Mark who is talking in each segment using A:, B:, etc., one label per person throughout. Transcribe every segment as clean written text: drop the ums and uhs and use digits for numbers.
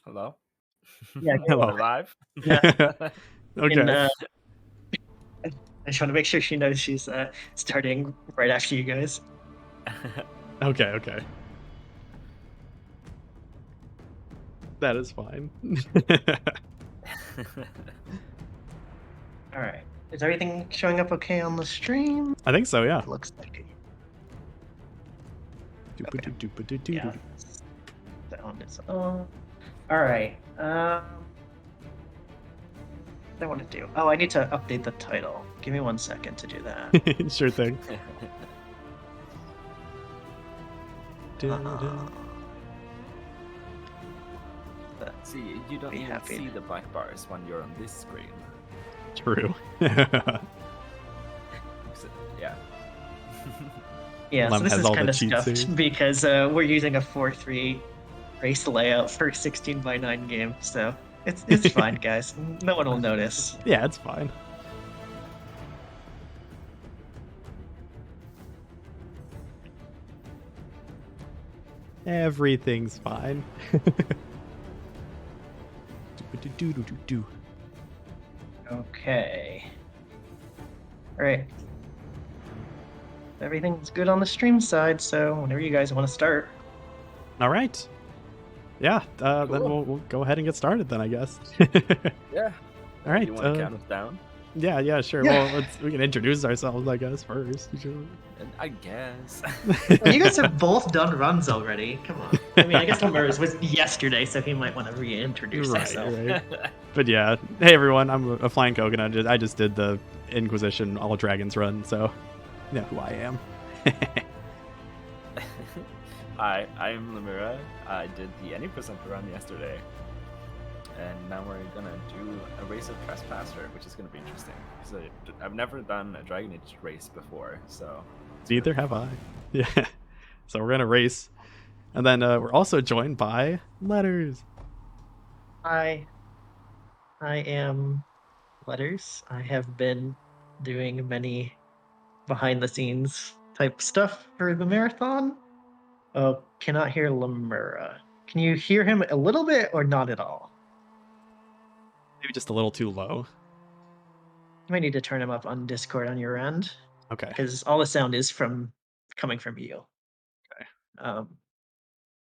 A: Hello?
B: Yeah,
A: We're
C: Hello.
A: live?
B: yeah. And
C: Okay.
B: I just want to make sure she knows she's starting right after you guys.
C: Okay. That is fine.
B: All right. Is everything showing up okay on the stream?
C: I think so, yeah.
B: It looks like it. Okay. Yeah. Sound is on. All right. What I want to do. Oh, I need to update the title. Give me 1 second to do that.
C: Sure thing.
A: See, you don't
B: Be
A: even
B: happy.
A: see the black bars when you're on this screen.
C: True.
A: So, yeah.
B: Yeah,
C: Lem
B: so this
C: has
B: is
C: all
B: kind
C: the
B: of
C: cheat
B: scuffed
C: saves.
B: because we're using a 4-3 race layout for 16x9 game, so it's fine, guys. No one will notice.
C: Yeah, it's fine. Everything's fine.
B: Okay. All right. Everything's good on the stream side, so whenever you guys want to start.
C: All right. Yeah, then
A: Cool.
C: we'll go ahead and get started then, I guess.
A: Yeah.
C: All right.
A: You want to count us down?
C: Yeah, sure.
B: Yeah.
C: Well, we can introduce ourselves, I guess, first.
A: I guess.
B: Well, you guys have both done runs already. Come on. I mean, I guess Lemuura's was yesterday, so he might want to reintroduce himself.
C: Right. But yeah, hey everyone, I'm a flying coconut. I just did the Inquisition All Dragons run, so you know who I am.
A: Hi, I'm Lemuura. I did the Any Percenter run yesterday. And now we're gonna do a race of Trespasser, which is gonna be interesting. Because I've never done a Dragon Age race before, so...
C: Neither have I. Yeah. So we're gonna race. And then we're also joined by Letters.
B: Hi, I am Letters. I have been doing many behind the scenes type stuff for the marathon. Oh, cannot hear Lemuura. Can you hear him a little bit or not at all?
C: Maybe just a little too low.
B: You might need to turn him up on Discord on your end.
C: Okay.
B: Because all the sound is coming from you.
C: Okay.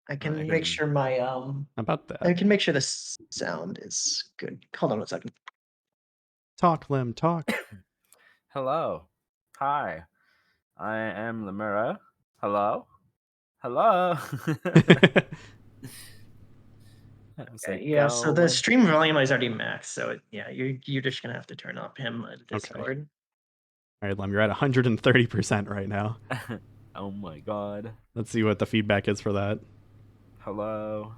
B: I can
C: Right.
B: make sure my
C: How about that?
B: I can make sure the sound is good. Hold on 1 second.
C: Talk, Lem, talk.
A: Hello. Hi. I am Lemuura. Hello? Hello?
B: Okay, yeah, so the stream volume is already maxed, so yeah, you're just gonna have to turn up him on Discord.
C: Okay. All right, Lem, you're at 130% right now.
A: Oh my god.
C: Let's see what the feedback is for that.
A: Hello.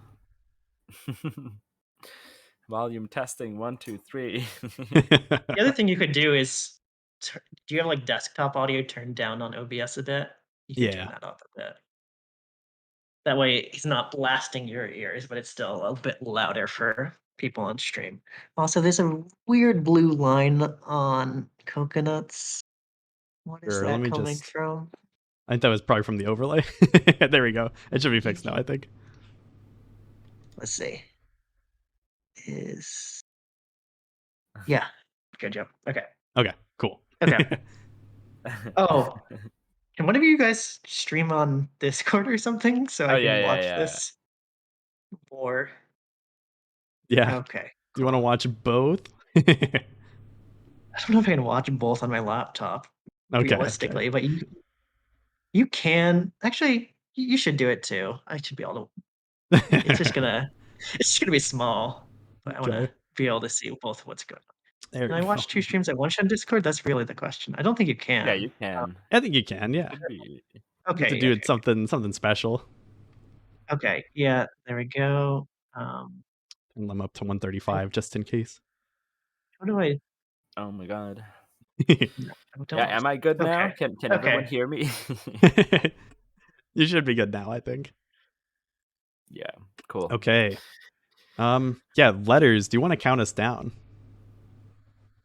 A: Volume testing 1, 2, 3.
B: The other thing you could do is, do you have like desktop audio turned down on OBS a bit? You can turn that up a bit. That way, he's not blasting your ears, but it's still a bit louder for people on stream. Also, there's a weird blue line on coconuts. What is
C: Sure,
B: that
C: let me
B: coming
C: just...
B: from?
C: I think that was probably from the overlay. There we go. It should be fixed now, I think.
B: Let's see. Yeah. Good job. Okay.
C: Okay, cool.
B: Okay. Oh, can one of you guys stream on Discord or something so I can watch this? Or
C: Yeah.
B: okay.
C: Do you want to watch both?
B: I don't know if I can watch both on my laptop, realistically, but you can actually. You should do it too. I should be able to. It's just gonna be small, but I want to be able to see both what's going on.
C: There
B: Can I watch 2 streams at once on Discord? That's really the question. I don't think you can.
A: Yeah, you can.
C: I think you can, yeah.
B: Okay.
C: You have to do it something special.
B: Okay, yeah, there we go.
C: And I'm up to 135 just in case.
B: How do I?
A: Oh my god.
B: No,
A: Yeah, am I good now?
B: Okay.
A: Can everyone hear me?
C: You should be good now, I think.
A: Yeah, cool.
C: Okay. Yeah, Letters, do you want to count us down?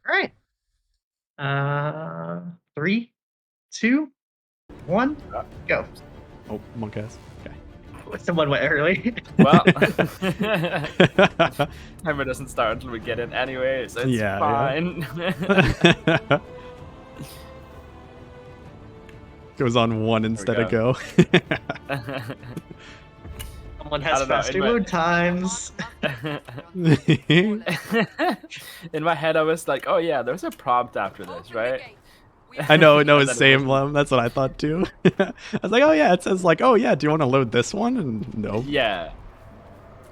B: All right. 3, 2, 1, go.
C: Oh, Monkas. Okay.
B: Someone went early.
A: Well, timer doesn't start until we get in anyway, so it's
C: Yeah,
A: fine.
C: Goes on one instead of go.
B: Someone
A: I
B: has
A: don't know,
B: faster load times.
A: In my head, I was like, "Oh yeah, there's a prompt after this, right?"
C: I know,
A: And then
C: it's
A: it
C: same,
A: wasn't.
C: Lem. That's what I thought too. I was like, oh yeah, it says like, oh yeah, do you want to load this one? And no.
A: Yeah,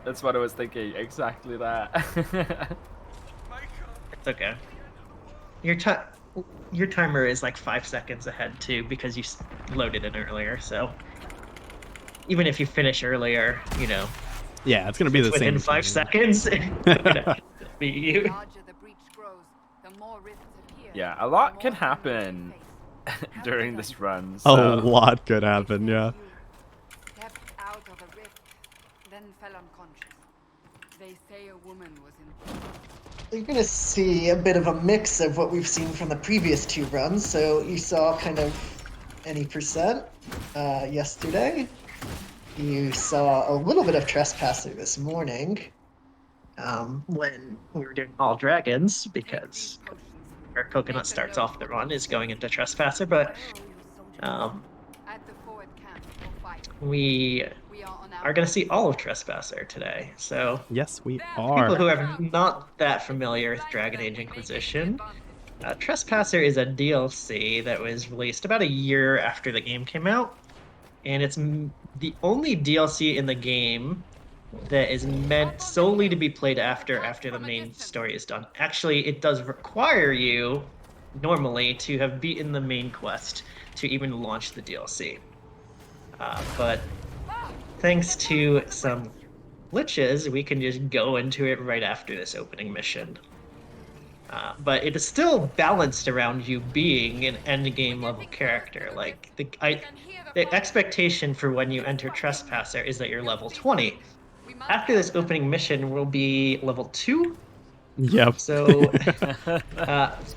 A: that's what I was thinking. Exactly that.
B: It's okay. Your timer is like 5 seconds ahead too because you loaded in earlier. So even if you finish earlier, you know.
C: Yeah, it's gonna be the
B: within
C: same.
B: 5 seconds. Be you.
A: Yeah, a lot can happen during this run.
C: A
A: So.
C: lot could happen, yeah.
D: Stepped out of a rift, then fell unconscious. They say a woman was in.
E: You're going to see a bit of a mix of what we've seen from the previous 2 runs. So you saw kind of any percent yesterday. You saw a little bit of Trespasser this morning.
B: When we were doing all dragons, because our coconut starts off the run is going into Trespasser, but we are going to see all of Trespasser today. So
C: yes, we
B: people
C: are.
B: who are not that familiar with Dragon Age Inquisition, Trespasser is a DLC that was released about a year after the game came out, and it's the only DLC in the game that is meant solely to be played after the main story is done. Actually, it does require you normally to have beaten the main quest to even launch the DLC. But thanks to some glitches, we can just go into it right after this opening mission. But it is still balanced around you being an endgame level character. Like the expectation for when you enter Trespasser is that you're level 20. After this opening mission, we'll be level 2.
C: Yep.
B: So,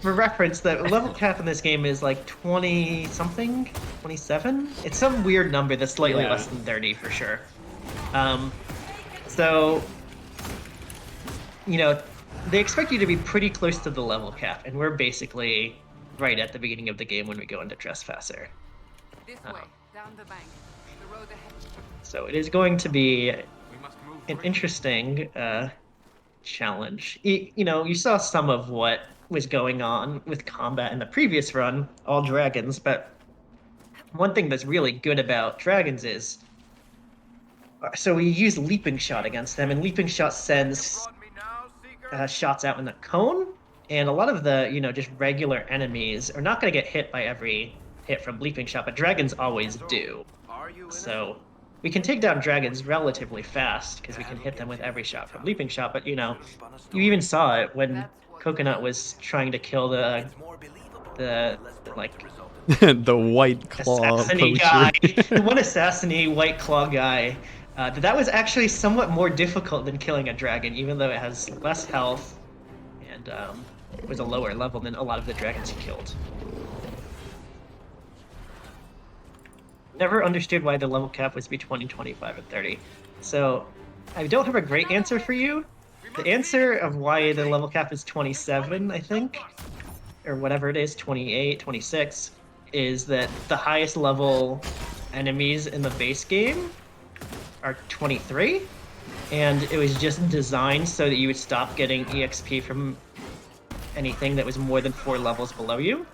B: for reference, the level cap in this game is like 20 something, 27. It's some weird number that's slightly less than 30 for sure. So, you know, they expect you to be pretty close to the level cap, and we're basically right at the beginning of the game when we go into Trespasser.
D: This way, down the bank. The road ahead.
B: So it is going to be an interesting challenge. You know, you saw some of what was going on with combat in the previous run, all dragons, but one thing that's really good about dragons is, so we use Leaping Shot against them, and Leaping Shot sends shots out in the cone, and a lot of the, you know, just regular enemies are not going to get hit by every hit from Leaping Shot, but dragons always do. So we can take down dragons relatively fast because we can hit them with every shot from Leaping Shot, but you know, you even saw it when Coconut was trying to kill the like
C: the white claw
B: assassin-y guy, the one assassin-y white claw guy. That was actually somewhat more difficult than killing a dragon, even though it has less health and was a lower level than a lot of the dragons you killed. Never understood why the level cap was between 25 and 30. So I don't have a great answer for you. The answer of why the level cap is 27, I think, or whatever it is, 28, 26, is that the highest level enemies in the base game are 23, and it was just designed so that you would stop getting EXP from anything that was more than 4 levels below you.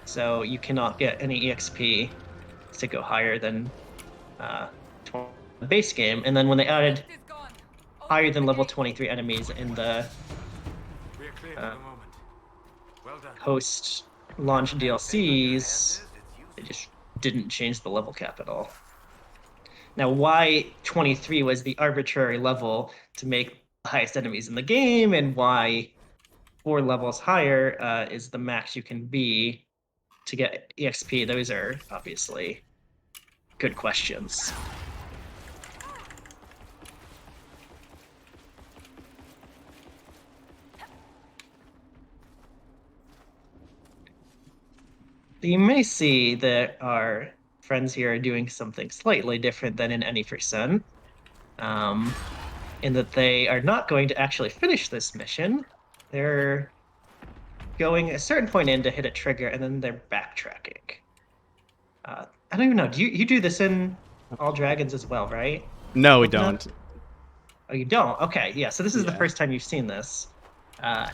B: So you cannot get any EXP to go higher than the base game. And then when they added higher than level 23 enemies in the post-launch DLCs, they just didn't change the level cap at all. Now, why 23 was the arbitrary level to make the highest enemies in the game, and why 4 levels higher is the max you can be to get EXP, those are obviously good questions. You may see that our friends here are doing something slightly different than in any percent. In that they are not going to actually finish this mission. They're going a certain point in to hit a trigger, and then they're backtracking. I don't even know. Do you do this in All Dragons as well, right?
C: No, we
B: Coconut?
C: don't.
B: Oh, you don't? Okay, yeah. So this is the
C: Yeah.
B: first time you've seen this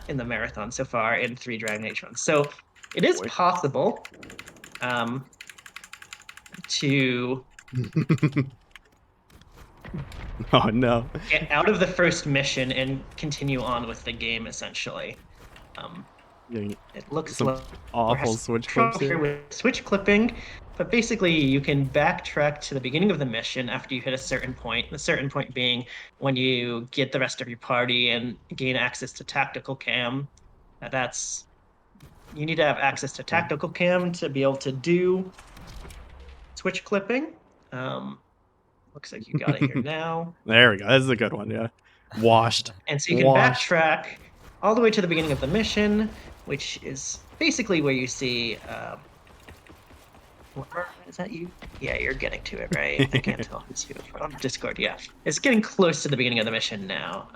B: in the marathon so far in 3 Dragon Age runs. So it is possible to
C: Oh no.
B: get out of the first mission and continue on with the game, essentially.
C: Getting
B: It looks
C: some
B: like
C: awful switch clips here.
B: with switch clipping, but basically you can backtrack to the beginning of the mission after you hit a certain point. The certain point being when you get the rest of your party and gain access to tactical cam. That's you need to have access to tactical cam to be able to do switch clipping. Looks like you got it here now.
C: There we go. This is a good one. Yeah. Washed.
B: And so you can backtrack all the way to the beginning of the mission, which is basically where you see. Is that you? Yeah, you're getting to it, right? I can't tell. It's you on Discord. Yeah, it's getting close to the beginning of the mission now.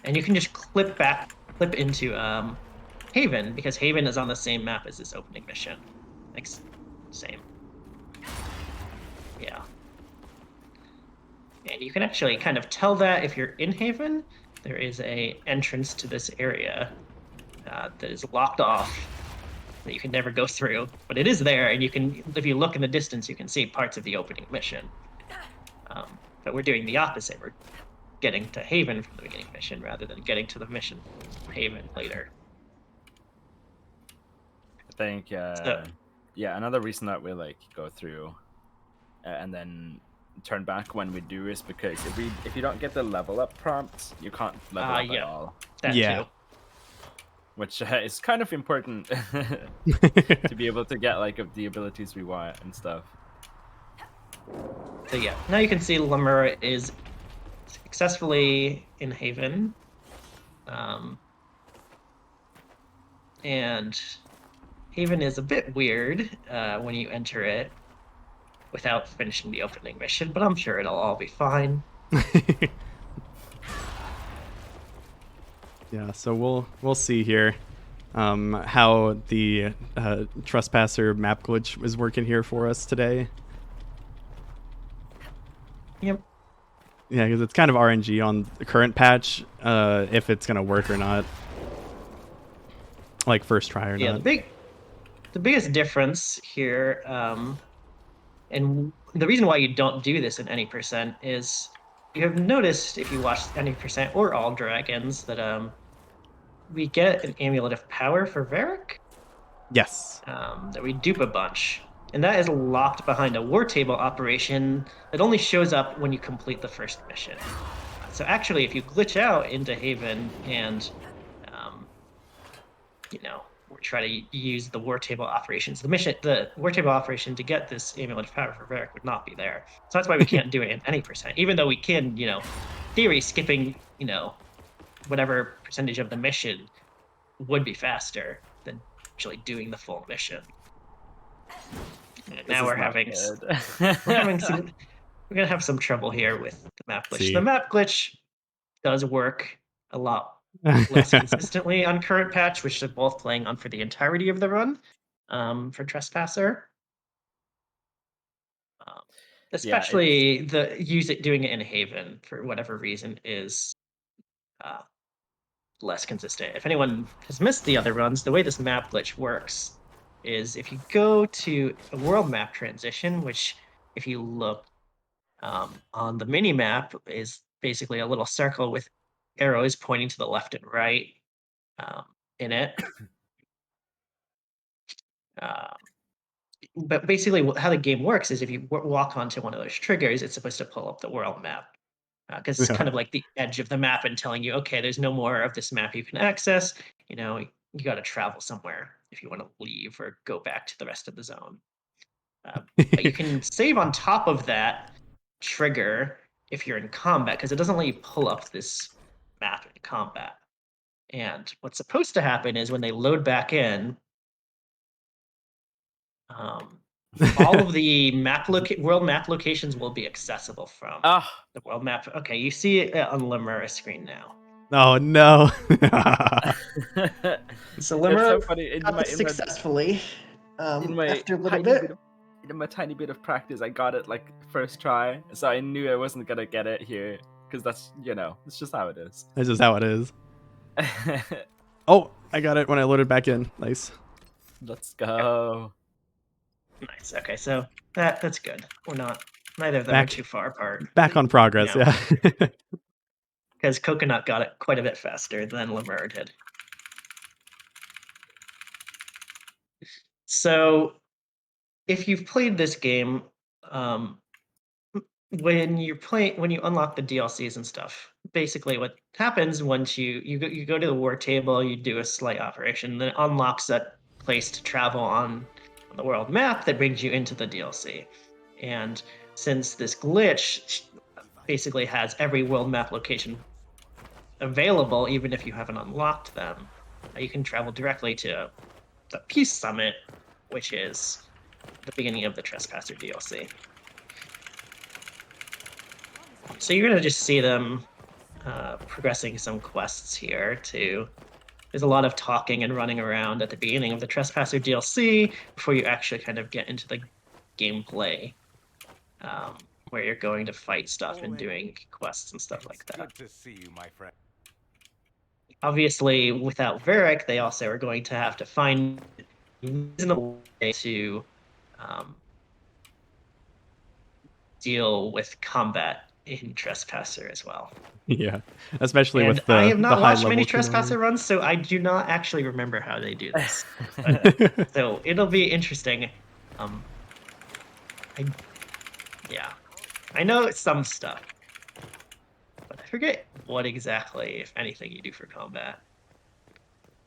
B: And you can just clip into Haven, because Haven is on the same map as this opening mission. Like, same. Yeah. And you can actually kind of tell that if you're in Haven, there is a entrance to this area that is locked off that you can never go through, but it is there, and you can, if you look in the distance, you can see parts of the opening mission. But we're doing the opposite. We're getting to Haven from the beginning mission rather than getting to the mission from Haven later.
A: I think, yeah, another reason that we like go through and then turn back when we do is because if you don't get the level up prompt, you can't level up at all.
B: That
C: Yeah.
B: too.
A: Which is kind of important to be able to get like the abilities we want and stuff.
B: So yeah, now you can see Lemuura is successfully in Haven. And Haven is a bit weird when you enter it without finishing the opening mission, but I'm sure it'll all be fine.
C: Yeah, so we'll see here how the Trespasser map glitch is working here for us today.
B: Yep.
C: Yeah, because it's kind of RNG on the current patch, if it's gonna work or not. Like first try or not.
B: The biggest difference here, and the reason why you don't do this in any percent is you have noticed if you watch any percent or all dragons that we get an amulet of power for Varric.
C: Yes.
B: That we dupe a bunch. And that is locked behind a war table operation that only shows up when you complete the first mission. So actually, if you glitch out into Haven and, try to use the war table operations, the war table operation to get this amulet of power for Varric would not be there. So that's why we can't do it in any percent, even though we can, theory skipping, whatever percentage of the mission would be faster than actually doing the full mission. And now we're gonna have some trouble here with the map glitch.
C: See.
B: The map glitch does work a lot less consistently on current patch, which they're both playing on for the entirety of the run for Trespasser. Especially doing it in Haven for whatever reason is less consistent. If anyone has missed the other runs, the way this map glitch works is if you go to a world map transition, which if you look on the mini map is basically a little circle with arrows pointing to the left and right in it. But basically how the game works is if you walk onto one of those triggers, it's supposed to pull up the world map. Because it's kind of like the edge of the map and telling you, okay, there's no more of this map you can access. You got to travel somewhere if you want to leave or go back to the rest of the zone. But you can save on top of that trigger if you're in combat, because it doesn't let you pull up this map in combat. And what's supposed to happen is when they load back in, All of the world map locations will be accessible from
A: Ah,
B: the world map. Okay, you see it on Lemuura screen now.
C: Oh no.
B: So
A: it's so
B: Lemuura
A: funny.
E: Got this successfully. After a little bit.
A: In my tiny bit of practice, I got it like first try, so I knew I wasn't gonna get it here because that's it's just how it is.
C: That's just how it is. Oh, I got it when I loaded back in. Nice.
A: Let's go.
B: Nice. Okay, so that's good. Neither of them are too far apart.
C: Back on progress,
B: No.
C: yeah.
B: Because Coconut got it quite a bit faster than Lemuura did. So, if you've played this game, when you unlock the DLCs and stuff, basically what happens once you go to the war table, you do a slight operation, then it unlocks that place to travel on the world map that brings you into the DLC. And since this glitch basically has every world map location available, even if you haven't unlocked them, you can travel directly to the Peace Summit, which is the beginning of the Trespasser DLC. So you're gonna just see them progressing some quests here too. There's a lot of talking and running around at the beginning of the Trespasser DLC before you actually kind of get into the gameplay, where you're going to fight stuff and doing quests and stuff like that.
F: Good to see you, my friend.
B: Obviously, without Varric, they also are going to have to find a reasonable way to deal with combat in Trespasser as well.
C: Yeah, especially
B: And
C: with the
B: I have not
C: the
B: watched
C: high
B: many
C: level
B: Trespasser runs, so I do not actually remember how they do this. So it'll be interesting. I know some stuff, but I forget what exactly, if anything, you do for combat.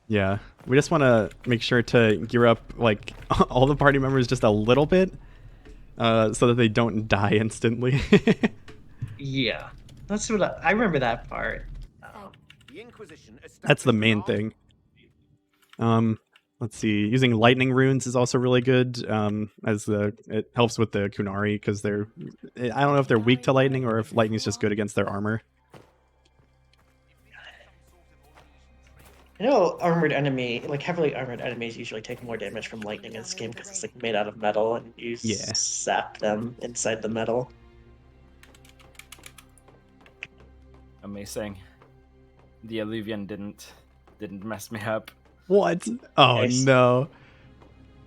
C: Yeah, we just want to make sure to gear up like all the party members just a little bit, so that they don't die instantly.
B: Yeah, that's what I remember that part.
F: The Inquisition
C: That's the main thing. Let's see. Using lightning runes is also really good. It helps with the Kunari because I don't know if they're weak to lightning or if lightning's just good against their armor.
B: I know heavily armored enemies usually take more damage from lightning in this game because it's like made out of metal and you sap them inside the metal.
A: Amazing. The Illuvian didn't mess me up.
C: What? Oh
B: Nice.
C: no.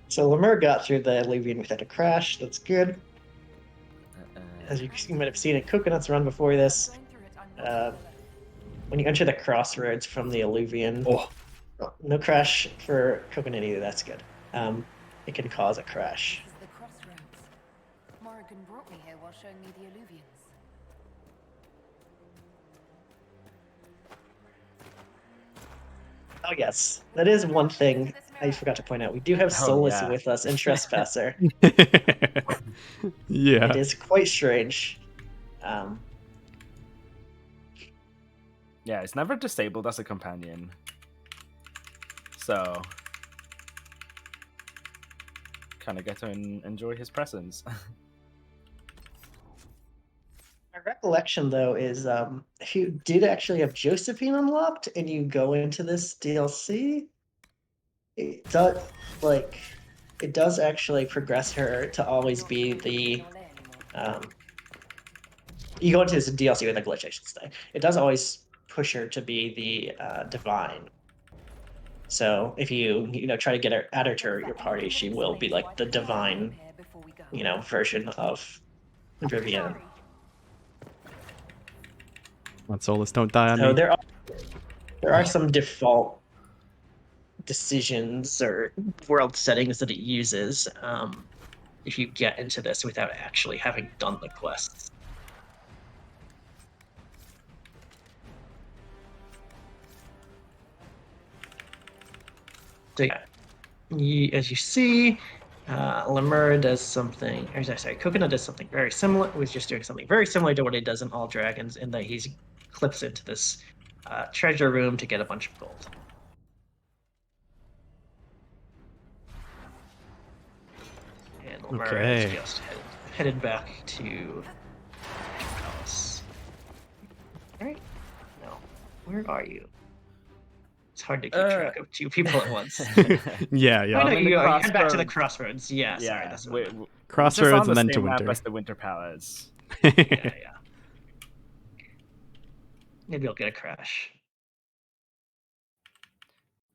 B: So Lemuura got through the Illuvian without a crash. That's good. As you might have seen in Coconut's run before this, when you enter the crossroads from the Illuvian, no crash for Coconut either. That's good. It can cause a crash.
D: This is the crossroads. Morrigan brought me here while showing me the Illuvians.
B: Oh yes, that is one thing I forgot to point out. We do have Solus
A: yeah.
B: with us in Trespasser.
C: Yeah.
B: It is quite strange.
A: Yeah, it's never disabled as a companion. So, kind of get to enjoy his presence.
B: My recollection, though, is if you did actually have Josephine unlocked and you go into this DLC, it does actually progress her to always be the. You go into this DLC with a glitch, I should say. It does always push her to be the divine. So if you try to add her to your party, she will be like the divine, version of Vivienne.
C: Let Solus don't die on
B: So
C: me.
B: there are some default decisions or world settings that it uses if you get into this without actually having done the quests. So yeah, as you see, Lemuura does something, Coconut does something very similar. Was just doing something very similar to what he does in All Dragons, in that he clips into this treasure room to get a bunch of gold. And Lemuura is
C: Okay.
B: just headed back to Palace. Alright. No. Where are you? It's hard to keep track of 2 people at once.
C: Yeah,
B: I
C: yeah.
B: know
A: I'm in the
B: you head back to the
A: crossroads.
B: crossroads. Yeah, sorry,
A: Yeah,
B: that's what I meant.
A: it's just
C: Crossroads
A: on the
C: and then to
A: same map
C: winter.
A: as the Winter Palace.
B: Yeah. Maybe I'll get a crash.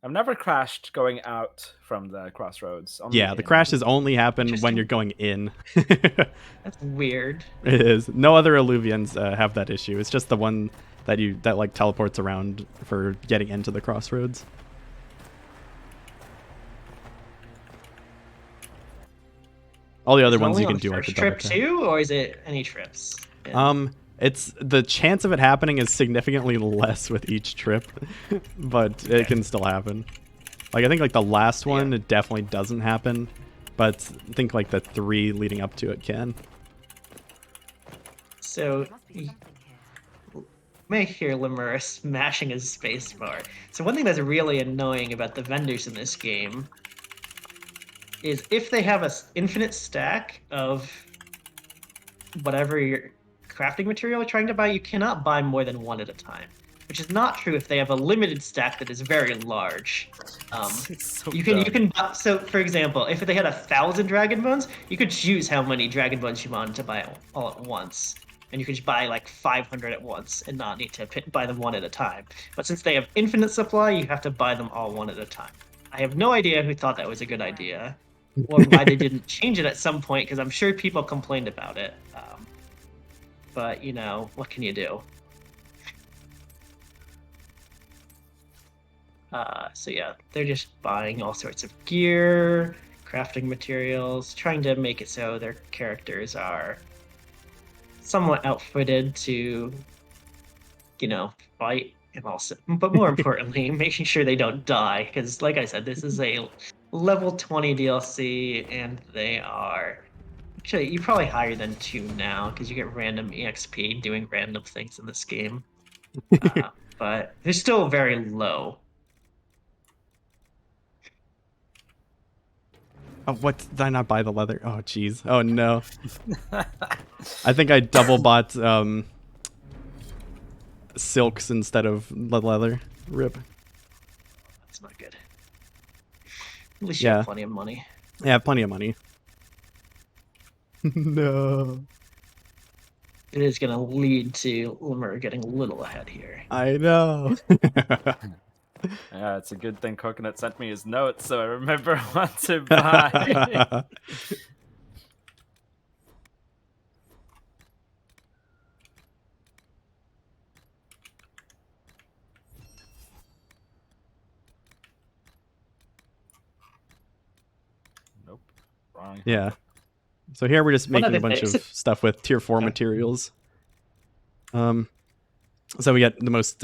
A: I've never crashed going out from the crossroads. Only
C: Yeah, the
A: in.
C: crashes only happen when
B: Interesting.
C: you're going in.
B: That's weird.
C: It is. No other Illuvians have that issue. It's just the one that like teleports around for getting into the crossroads. All the
B: Is
C: other
B: it
C: ones
B: only
C: you
B: on
C: can do like
B: first
C: the double
B: trip
C: tap.
B: too, or is it any trips? Yeah.
C: It's the chance of it happening is significantly less with each trip, but it can still happen. Like I think like the last one, it definitely doesn't happen, but I think like the 3 leading up to it can.
B: So
D: Must be
B: you
D: something here.
B: may hear Lemuura smashing his spacebar. So one thing that's really annoying about the vendors in this game is if they have an infinite stack of whatever your crafting material you're trying to buy, you cannot buy more than 1 at a time, which is not true if they have a limited stack that is very large.
A: It's so
B: You can
A: dumb.
B: buy, so for example, if they had 1,000 dragon bones, you could choose how many dragon bones you wanted to buy all at once, and you could just buy like 500 at once and not need to buy them 1 at a time. But since they have infinite supply, you have to buy them all 1 at a time. I have no idea who thought that was a good idea, or why they didn't change it at some point, because I'm sure people complained about it. But you know, what can you do? So yeah, they're just buying all sorts of gear, crafting materials, trying to make it so their characters are somewhat outfitted to, you know, fight, and also, but more importantly, making sure they don't die. Because, like I said, this is a level 20 DLC, and they are actually you probably higher than 2 now because you get random EXP doing random things in this game. But they're still very low.
C: Oh, what did I not buy the leather? Oh, jeez. Oh no. I think I double bought silks instead of the leather. Rip.
B: That's not good. At least you
C: Yeah.
B: have plenty of money.
C: I have plenty of money. No.
B: It is going to lead to Lemuura getting a little ahead here.
C: I know.
A: Yeah, it's a good thing Coconut sent me his notes, so I remember what to buy. Nope. Wrong.
C: Yeah. So here we're just
B: One
C: making a
B: other
C: bunch
B: thing-
C: of stuff with tier 4 materials. So we get the most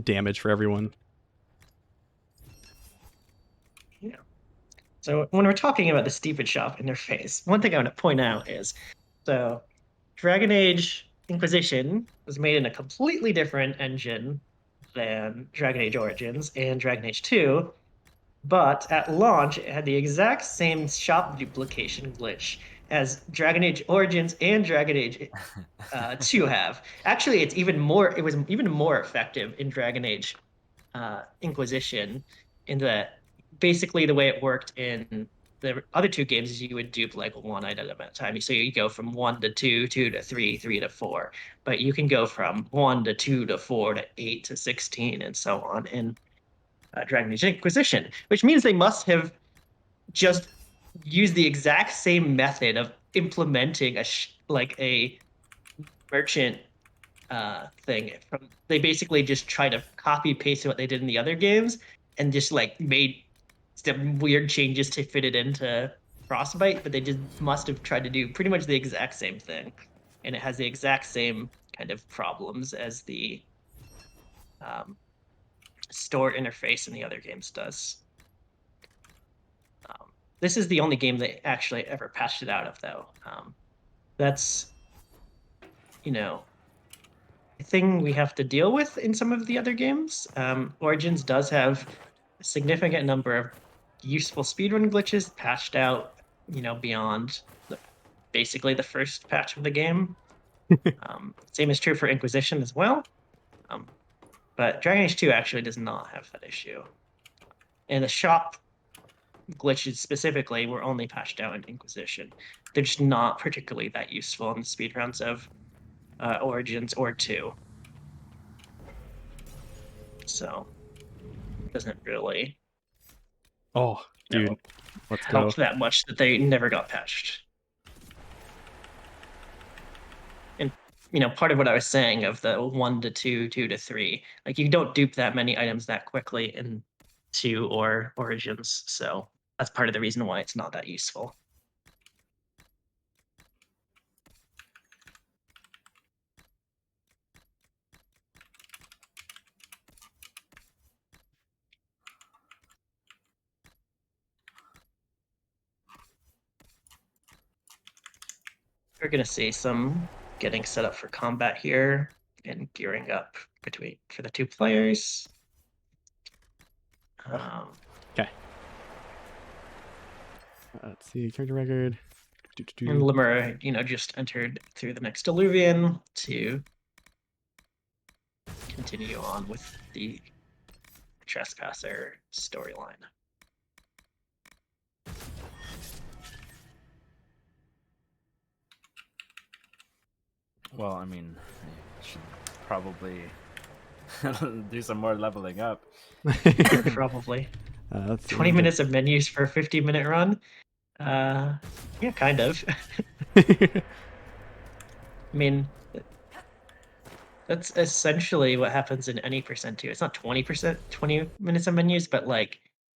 C: damage for everyone.
B: Yeah. So when we're talking about the Stupid Shop interface, one thing I want to point out is, so Dragon Age Inquisition was made in a completely different engine than Dragon Age Origins and Dragon Age 2, but at launch it had the exact same shop duplication glitch as Dragon Age Origins and Dragon Age 2 have. Actually, it was even more effective in Dragon Age Inquisition, in that basically the way it worked in the other 2 games is you would dupe like 1 item at a time. So you go from 1 to 2, 2 to 3, 3 to 4. But you can go from 1 to 2 to 4 to 8 to 16 and so on in Dragon Age Inquisition, which means they must have just used the exact same method of implementing a merchant thing. They basically just try to copy paste what they did in the other games and just like made some weird changes to fit it into Frostbite, but they just must have tried to do pretty much the exact same thing, and it has the exact same kind of problems as the store interface in the other games does. This is the only game they actually ever patched it out of, though. That's, you know, a thing we have to deal with in some of the other games. Origins does have a significant number of useful speedrun glitches patched out beyond basically the first patch of the game. Same is true for Inquisition as well. But Dragon Age 2 actually does not have that issue. And the shop glitches specifically were only patched out in Inquisition. They're just not particularly that useful in the speedruns of Origins or 2. So it doesn't really
C: Oh, dude. Let's go.
B: help that much that they never got patched. And part of what I was saying of the 1 to 2, 2 to 3, like you don't dupe that many items that quickly in 2 or Origins, so that's part of the reason why it's not that useful. We're going to see some getting set up for combat here and gearing up for the 2 players.
C: Okay. Let's see, character record.
B: And Lemuura, just entered through the next Illuvian to continue on with the Trespasser storyline.
A: Well, I mean, I should probably do some more leveling up.
B: Probably.
C: Let's see,
B: 20 minutes of menus for a 50-minute run? Yeah, kind of. I mean, that's essentially what happens in any percent 2. It's not 20%, 20 minutes of menus, but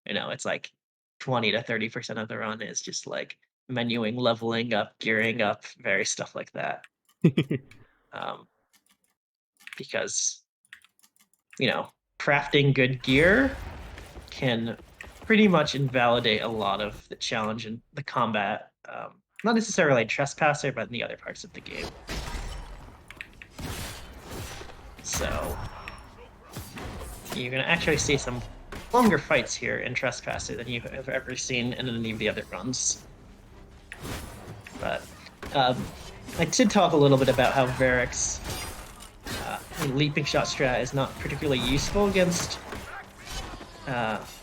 B: it's like 20 to 30% of the run is just like menuing, leveling up, gearing up, various stuff like that. Because, crafting good gear can pretty much invalidate a lot of the challenge in the combat. Not necessarily in Trespasser, but in the other parts of the game. So you're going to actually see some longer fights here in Trespasser than you have ever seen in any of the other runs. But I did talk a little bit about how Varric's leaping shot strat is not particularly useful against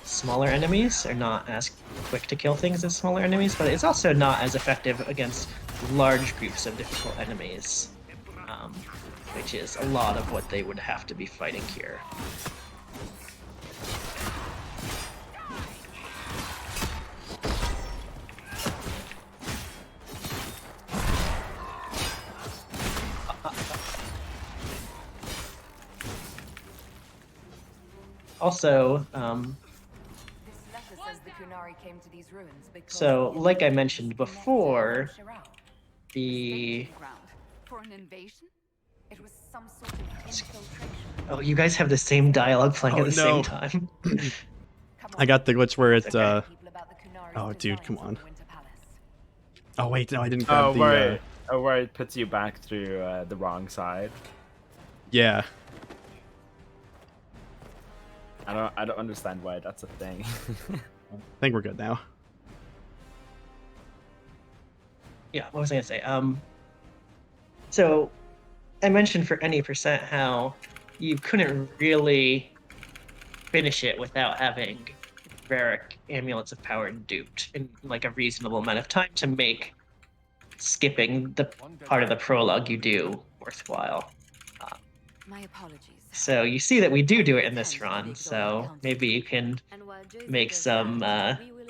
B: smaller enemies, or not as quick to kill things as smaller enemies, but it's also not as effective against large groups of difficult enemies, which is a lot of what they would have to be fighting here. Also, so like I mentioned before, Oh, you guys have the same dialogue playing at the same time.
C: I got the glitch where it, oh, dude, come on. Oh, wait, no, I didn't grab the...
A: where it puts you back through the wrong side.
C: Yeah.
A: I don't understand why that's a thing.
C: I think we're good now.
B: Yeah, what was I gonna say? So I mentioned for any percent how you couldn't really finish it without having Varric Amulets of Power duped in like a reasonable amount of time to make skipping the part of the prologue you do worthwhile.
D: My apologies.
B: So you see that we do it in this run, so maybe you can make some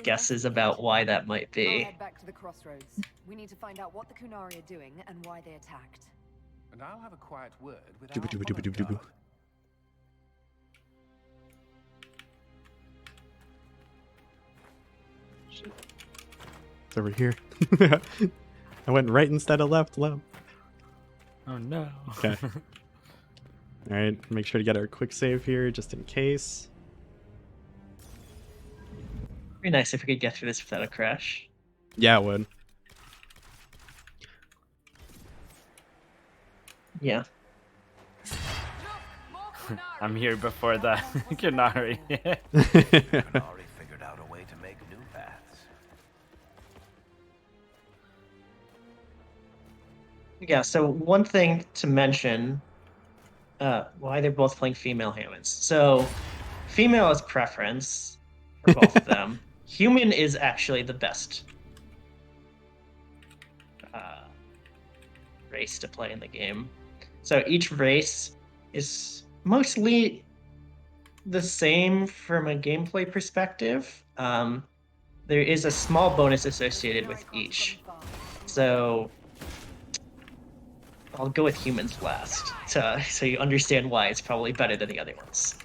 B: guesses about why that might
D: I'll
B: be.
D: head back to the crossroads. We need to find out what the Kunari are doing and why they attacked.
F: And I'll have a quiet word with our
C: Dooba-dooba-dooba-dooba-dooba.
F: guard.
C: It's over here. I went right instead of left.
A: Oh no.
C: Okay. Alright, make sure to get our quick save here, just in case.
B: Be nice if we could get through this without a crash.
C: Yeah, it would.
B: Yeah.
A: I'm here before the Kunari.
F: Already figured out a way to make new paths.
B: Yeah, so one thing to mention, why they're both playing female humans. So female is preference for both of them. Human is actually the best race to play in the game. So each race is mostly the same from a gameplay perspective. There is a small bonus associated with each. So I'll go with humans last, so you understand why it's probably better than the other ones.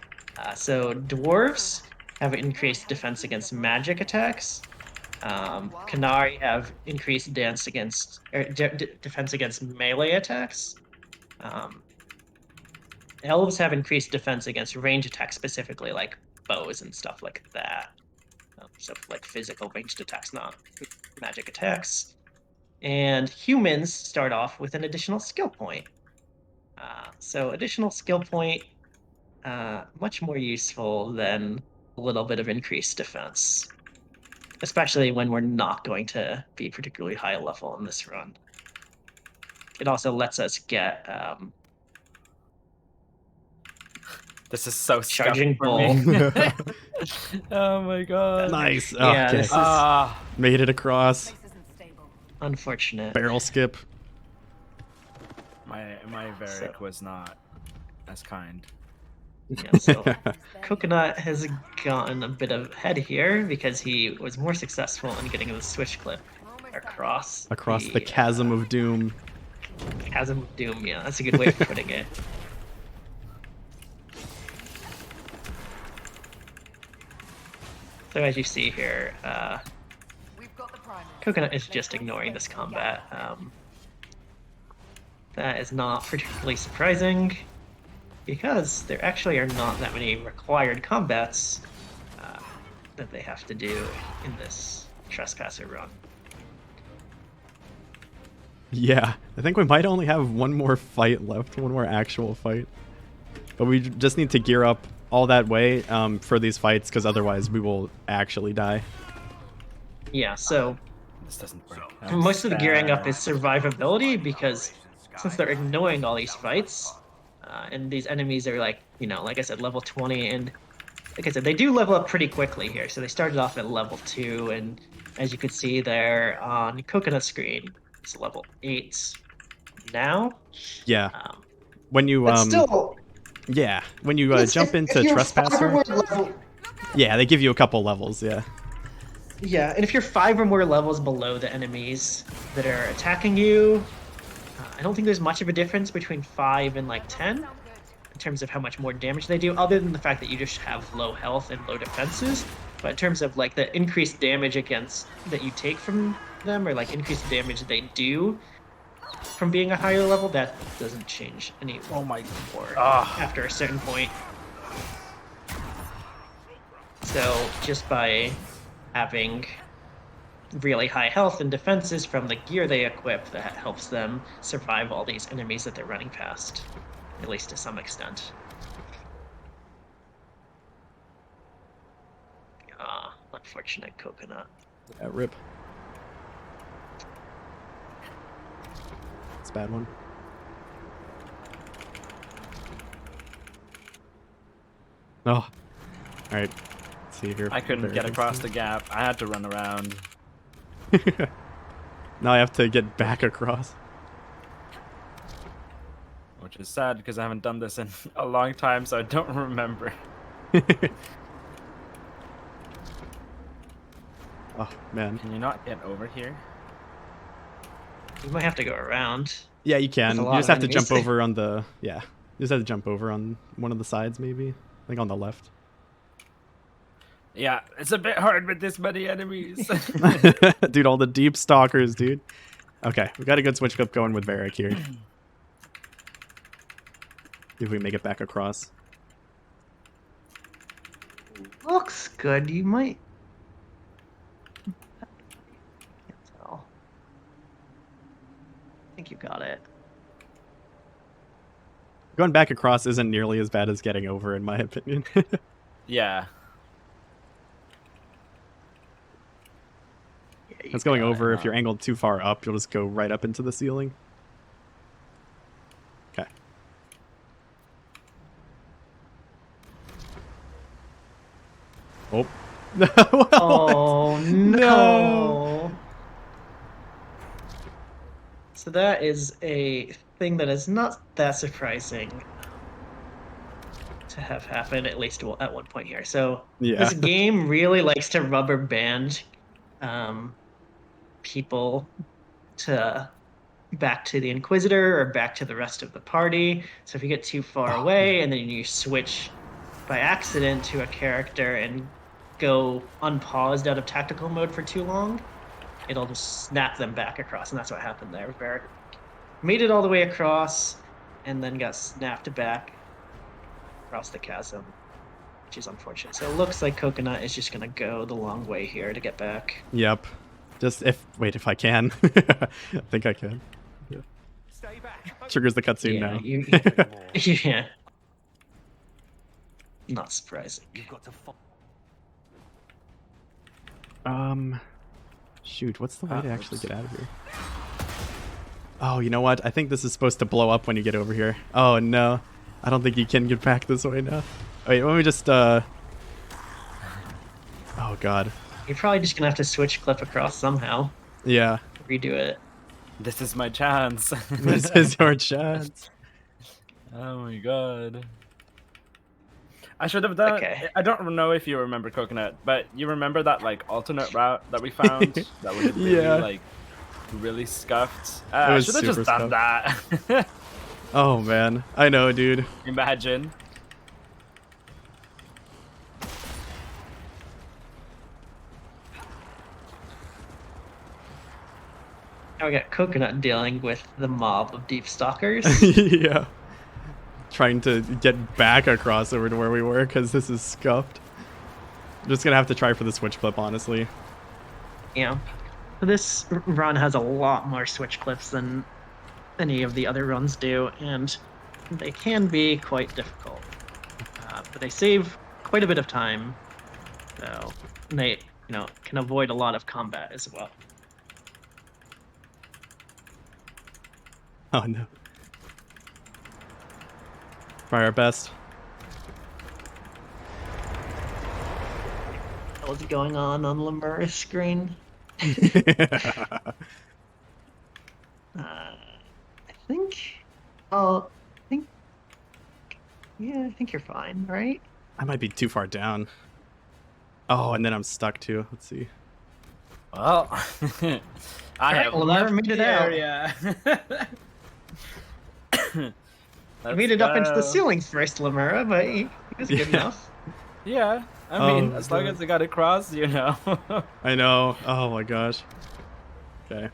B: So dwarves have increased defense against magic attacks. Canari have increased defense against melee attacks. Elves have increased defense against range attacks, specifically like bows and stuff like that. So like physical ranged attacks, not magic attacks. And humans start off with an additional skill point. So additional skill point, much more useful than a little bit of increased defense, especially when we're not going to be particularly high level in this run. It also lets us get
A: This is so
B: charging
A: scuffed for me.
B: bull.
A: Oh my god.
C: Nice.
B: Yeah,
C: Okay.
B: this is
C: Made it across.
D: Place isn't stable.
B: unfortunate.
C: Barrel skip.
A: My Varric was not as kind.
B: Yeah, so Coconut has gotten a bit of head here because he was more successful in getting the switch clip across
C: The chasm of doom.
B: chasm of doom. Yeah, that's a good way of putting it. So as you see here,
D: We've got the primary.
B: Coconut is just ignoring this combat. That is not particularly surprising, because there actually are not that many required combats that they have to do in this Trespasser run.
C: Yeah, I think we might only have one more fight left, one more actual fight. But we just need to gear up all that way for these fights, because otherwise we will actually die.
B: Yeah, so
A: This doesn't work.
B: most of the gearing up is survivability, because since they're ignoring all these fights, and these enemies are like, like I said, level 20, and like I said, they do level up pretty quickly here. So they started off at level 2, and as you could see there on Coconut screen, it's level 8 now.
C: Yeah.
B: Um,
C: When you
E: But still,
C: yeah, when you jump into
E: you're
C: Trespasser,
E: 5 or more level,
C: yeah, they give you a couple levels. Yeah.
B: yeah, and if you're 5 or more levels below the enemies that are attacking you, I don't think there's much of a difference between 5 and like 10 in terms of how much more damage they do, other than the fact that you just have low health and low defenses. But in terms of like the increased damage that you take from them, or like increased damage they do from being a higher level, that doesn't change any
A: Oh my
B: more
A: Ah.
B: after a certain point. So just by having really high health and defenses from the gear they equip, that helps them survive all these enemies that they're running past, at least to some extent. Unfortunate Coconut.
C: Yeah, rip. It's a bad one. Oh. All right. Let's see here.
A: I couldn't get across the gap. I had to run around.
C: Now I have to get back across.
A: Which is sad because I haven't done this in a long time, so I don't remember.
C: Oh, man.
A: Can you not get over here?
B: You might have to go around.
C: Yeah, you can.
B: There's a
C: You
B: lot
C: just
B: of
C: have to jump
B: enemies.
C: over on the... Yeah. You just have to jump over on one of the sides, maybe. I think on the left.
A: Yeah, it's a bit hard with this many enemies.
C: Dude, all the deep stalkers, dude. Okay, we got a good switch clip going with Varric here. If we make it back across.
B: Looks good. You might. Can't tell. I think you got it.
C: Going back across isn't nearly as bad as getting over, in my opinion.
A: Yeah.
B: Yeah, you
C: That's going
B: got
C: over.
B: it.
C: If you're angled too far up, you'll just go right up into the ceiling. Oh.
B: Oh no. So that is a thing that is not that surprising to have happen, at least at one point here. So
C: Yeah.
B: this game really likes to rubber band people to back to the Inquisitor or back to the rest of the party. So if you get too far away and then you switch by accident to a character and go unpaused out of tactical mode for too long, it'll just snap them back across. And that's what happened there. Barrett made it all the way across and then got snapped back across the chasm, which is unfortunate. So it looks like Coconut is just going to go the long way here to get back.
C: Yep. Just if if I can. I think I can. Yeah.
F: Stay back.
C: Triggers the cutscene now.
B: Yeah. Not surprising.
F: You've got to
C: Shoot, what's the way to actually get out of here? Oh, you know what? I think this is supposed to blow up when you get over here. Oh no. I don't think you can get back this way now. Wait, let me just Oh god.
B: You're probably just gonna have to switch clip across somehow.
C: Yeah.
B: Redo it.
A: This is my chance.
C: This is your chance.
A: Oh my god. I should have done.
B: Okay.
A: I don't know if you remember Coconut, but you remember that like alternate route that we found that would have really
C: Yeah.
A: like really scuffed.
C: It
A: I
C: was
A: should have just
C: super
A: done that.
C: Oh man. I know, dude.
A: Imagine.
B: Now we got Coconut dealing with the mob of deep stalkers.
C: Yeah. Trying to get back across over to where we were because this is scuffed. I'm just gonna have to try for the switch clip, honestly.
B: Yeah. So this run has a lot more switch clips than any of the other runs do, and they can be quite difficult. But they save quite a bit of time, so they, can avoid a lot of combat as well.
C: Oh no. Try our best.
B: What's going on Lemuura's screen? I think. Yeah, I think you're fine, right?
C: I might be too far down. Oh, and then I'm stuck too. Let's see.
A: Well, I have
B: Lemuura made it out.
A: area.
B: You made it up into the ceiling first, Lemuura, but he was good enough.
A: Yeah, I mean,
C: Oh,
A: as long
C: God.
A: as I got across,
C: I know. Oh my gosh. Okay.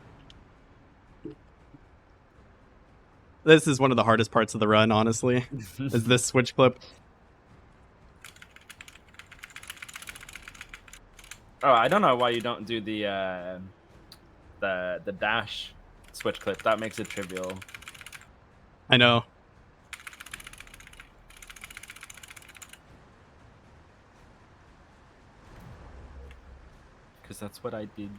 C: This is one of the hardest parts of the run, honestly. Is this switch clip.
A: Oh, I don't know why you don't do the dash switch clip. That makes it trivial.
C: I know.
A: Because that's what I did.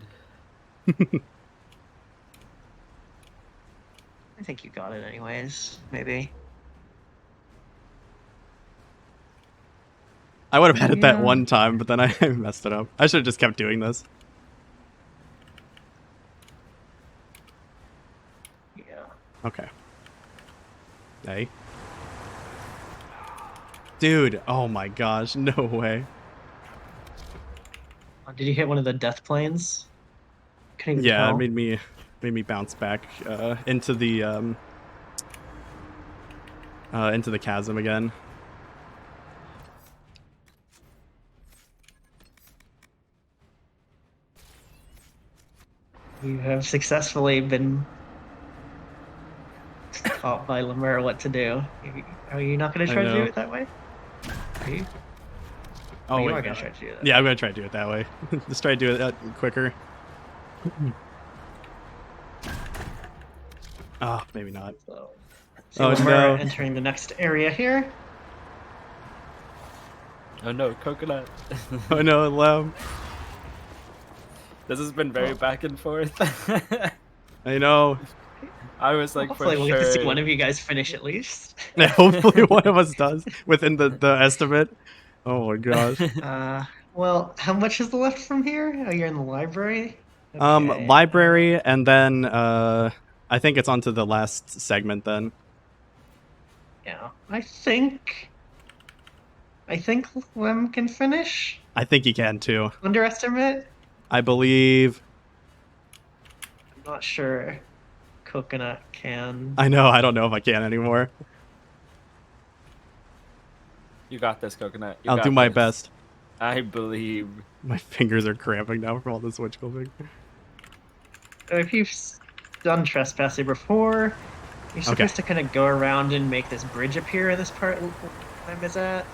B: I think you got it anyways, maybe.
C: I would have had it that
B: Yeah.
C: one time, but then I messed it up. I should have just kept doing this.
B: Yeah.
C: Okay. Hey. Dude, oh my gosh, no way.
B: Did you hit one of the death planes? Couldn't even
C: Yeah,
B: tell.
C: it made me bounce back into the chasm again.
B: You have successfully been taught by Lemuura what to do. Are you not going to
C: I
B: try to do
C: know.
B: it that way? Are you?
C: Oh,
B: you
C: wait,
B: are going
C: no.
B: to try to do that.
C: Yeah, I'm gonna try to do it that way. Just try to do it quicker. Oh, maybe not.
B: So
C: Oh,
B: Lemuura
C: no.
B: entering the next area here.
A: Oh no, Coconut.
C: Oh no, Lem.
A: This has been very back and forth.
C: I know.
A: I was like,
B: Hopefully
A: for
B: we'll
A: sure.
B: get to see one of you guys finish at least.
C: Hopefully one of us does within the estimate. Oh my gosh.
B: Well, how much is left from here? Oh, you're in the library? Okay,
C: Library, and then I think it's onto the last segment then.
B: yeah, I think Lem can finish.
C: I think you can too.
B: Underestimate?
C: I believe.
B: I'm not sure. Coconut can.
C: I know. I don't know if I can anymore.
A: You got this, Coconut. You
C: I'll
A: got
C: do my
A: this.
C: best.
A: I believe.
C: My fingers are cramping now from all this switch clipping.
B: So if you've done Trespasser before, you're supposed to kind of go around and make this bridge appear in this part where Lem is at.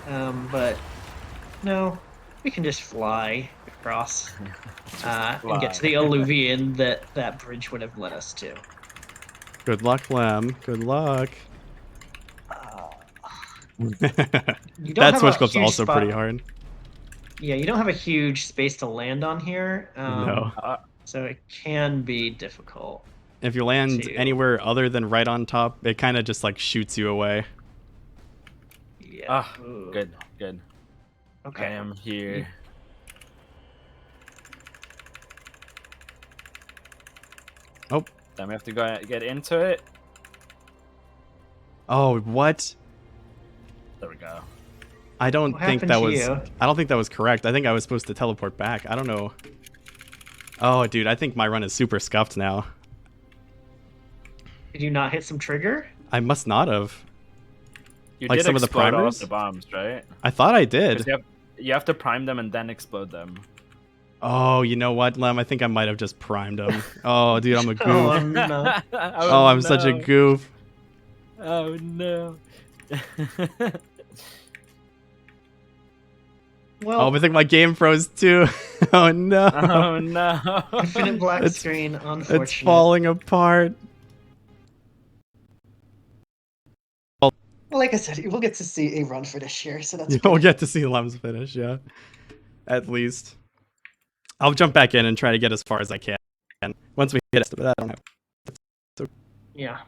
B: But no, we can just fly across and get to the alluvion that bridge would have led us to.
C: Good luck, Lem. Good luck. That switch clip's also pretty hard.
B: Yeah, you don't have a huge space to land on here.
C: No.
B: So it can be difficult.
C: If you land anywhere other than right on top, it kind of just like shoots you away.
B: Yeah.
A: Ah, good.
B: Okay.
A: I am here.
C: Oh.
A: Then we have to go get into it.
C: Oh, what?
A: There we go.
C: I don't think that was.
B: You?
C: I don't think that was correct. I think I was supposed to teleport back. I don't know. Oh, dude, I think my run is super scuffed now.
B: Did you not hit some trigger?
C: I must not have.
A: You
C: like
A: did
C: some of the
A: explode all
C: primers?
A: of the bombs, right?
C: I thought I did.
A: You have to prime them and then explode them.
C: Oh, you know what, Lem? I think I might have just primed them. Oh, dude, I'm a goof.
B: Oh, no.
C: Oh, I'm such a goof.
A: Oh no.
B: Well,
C: Oh, I think my game froze too. Oh no.
A: Oh no.
B: infinite black screen, unfortunate.
C: It's falling apart.
E: Well, like I said, we'll get to see a run for this year, so that's
C: We'll
E: good.
C: get to see Lem's finish, yeah. At least. I'll jump back in and try to get as far as I can. Once we hit it, but I don't have. So.
B: Yeah.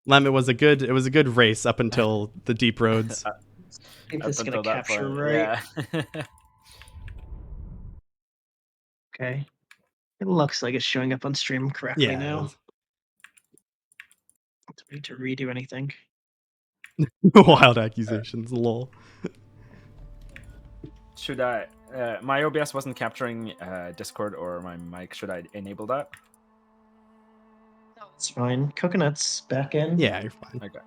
C: Lem, it was a good race up until the deep roads.
B: If it's gonna capture right.
A: Yeah.
B: Okay. It looks like it's showing up on stream correctly
C: Yeah,
B: now. Don't need to redo anything.
C: Wild accusations, lol.
A: Should I? My OBS wasn't capturing Discord or my mic. Should I enable that?
B: No, it's fine. Coconut's back in.
C: Yeah, you're fine.
A: Okay.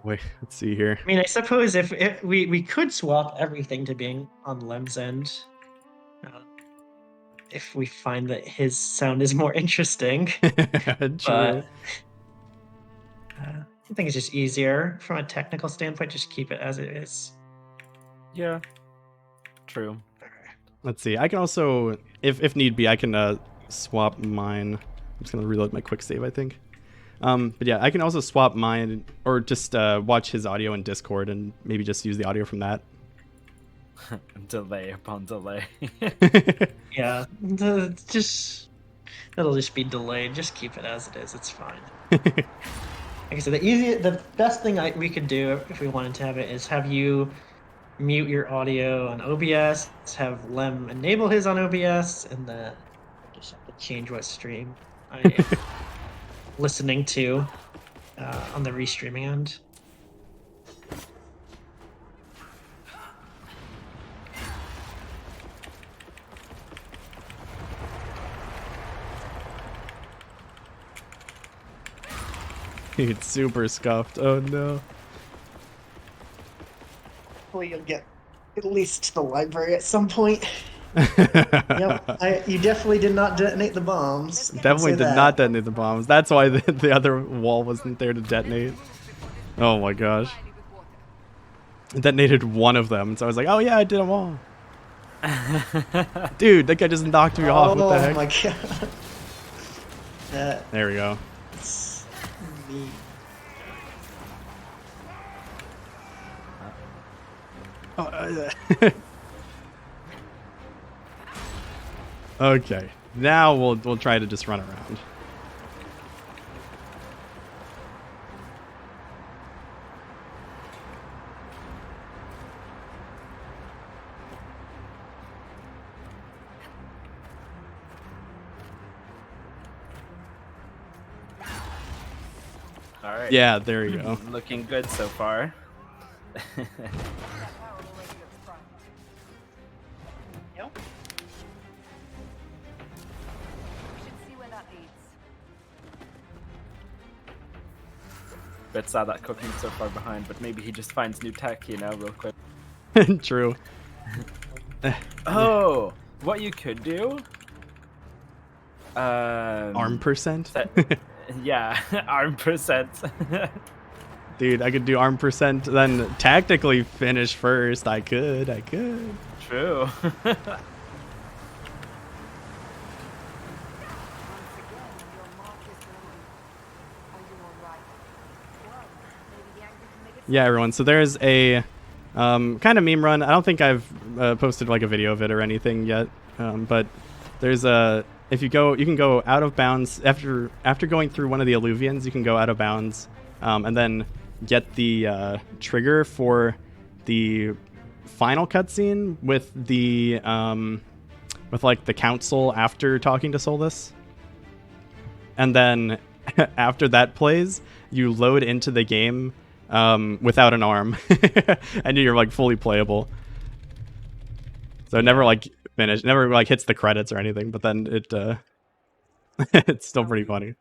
C: Wait, let's see here.
B: I mean, I suppose if we could swap everything to being on Lem's end, if we find that his sound is more interesting.
C: True.
B: But I think it's just easier from a technical standpoint. Just keep it as it is.
A: Yeah. True.
C: Let's see. I can also, if need be, I can swap mine. I'm just gonna reload my quick save, I think. But yeah, I can also swap mine, or just watch his audio in Discord and maybe just use the audio from that.
A: Delay upon delay.
B: Yeah, it'll just be delayed. Just keep it as it is. It's fine. Like I said, the best thing we could do if we wanted to have it is have you mute your audio on OBS, have Lem enable his on OBS, and then I just have to change what stream I am listening to on the restreaming end.
C: It's super scuffed. Oh no.
E: Hopefully you'll get at least to the library at some point. Yep, you definitely did not detonate the bombs.
C: Definitely did not detonate the bombs. That's why the other wall wasn't there to detonate. Oh my gosh. It detonated one of them, so I was like, oh yeah, I did them all. Dude, that guy just knocked me off. What the heck?
E: Oh my god.
C: There we go. Okay, now we'll try to just run around.
A: All right.
C: Yeah, there you go.
A: Looking good so far.
D: That tower already looks primed.
B: Yep.
D: We should see where that leads.
A: Bit sad that Cooking's so far behind, but maybe he just finds new tech, real quick.
C: True.
A: Oh, what you could do?
C: Arm percent?
A: Yeah, arm percent.
C: Dude, I could do arm percent, then tactically finish first. I could.
A: True.
D: Once again, your mark is growing. Are you alright? Well, maybe the anchor can make it.
C: Yeah, everyone. So there's a kind of meme run. I don't think I've posted like a video of it or anything yet, but there's a you can go out of bounds after going through one of the alluvions. You can go out of bounds, and then get the trigger for the final cutscene with the with like the council after talking to Solus, and then after that plays, you load into the game without an arm, and you're like fully playable. So it never like never like hits the credits or anything, but then it it's still pretty funny.